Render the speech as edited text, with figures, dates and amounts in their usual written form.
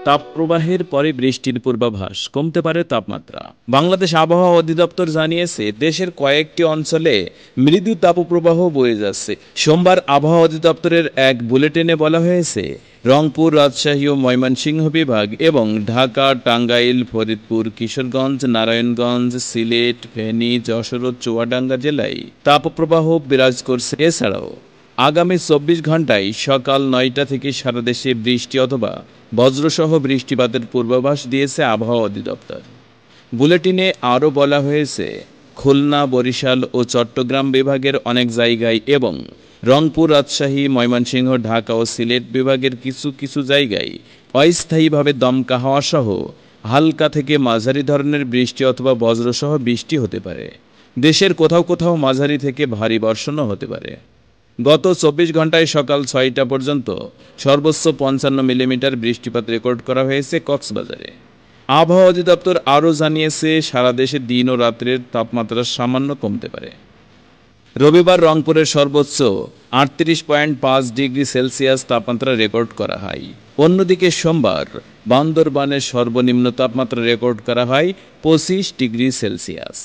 তাপপ্রবাহের পরে বৃষ্টির পূর্বাভাস, কমতে পারে তাপমাত্রা। বাংলাদেশ আবহাওয়া অধিদপ্তর জানিয়েছে, দেশের কয়েকটি অঞ্চলে মৃদু তাপপ্রবাহ বয়ে যাচ্ছে। সোমবার আবহাওয়া অধিদপ্তরের এক বুলেটিনে বলা হয়েছে, রংপুর, রাজশাহী ও ময়মনসিংহ বিভাগ এবং ঢাকা, টাঙ্গাইল, ফরিদপুর, কিশোরগঞ্জ, নারায়ণগঞ্জ, সিলেট, ফেনী, যশোর ও চুয়াডাঙ্গা জেলায় তাপপ্রবাহ বিরাজ করছে। এছাড়াও আগামী 24 ঘন্টায় সকাল 9টা থেকে সারা দেশে বৃষ্টি অথবা বজ্রসহ বৃষ্টিপাতের পূর্বাভাস দিয়েছে আবহাওয়া অধিদপ্তর। বুলেটিনে আরও বলা হয়েছে, খুলনা, বরিশাল ও চট্টগ্রাম বিভাগের অনেক জায়গায় এবং রংপুর, রাজশাহী, ময়মনসিংহ, ঢাকা ও সিলেট বিভাগের কিছু কিছু জায়গায় অস্থায়ীভাবে দমকা হাওয়া সহ হালকা থেকে মাঝারি ধরনের বৃষ্টি অথবা বজ্রসহ বৃষ্টি হতে পারে। দেশের কোথাও কোথাও মাঝারি থেকে ভারী বর্ষণও হতে পারে। গত 24 ঘন্টায় সকাল 6টা পর্যন্ত সর্বোচ্চ 55 মিলিমিটার বৃষ্টিপাত রেকর্ড করা হয়েছে কক্সবাজারে। আবহাওয়া অধিদপ্তর আরও জানিয়েছে, সারা দেশে দিন ও রাত্রের তাপমাত্রা সামান্য কমতে পারে। রবিবার রংপুরের সর্বোচ্চ 38.5 ডিগ্রি সেলসিয়াস তাপমাত্রা রেকর্ড করা হয়। অন্যদিকে সোমবার বান্দরবানের সর্বনিম্ন তাপমাত্রা রেকর্ড করা হয় 25 ডিগ্রি সেলসিয়াস।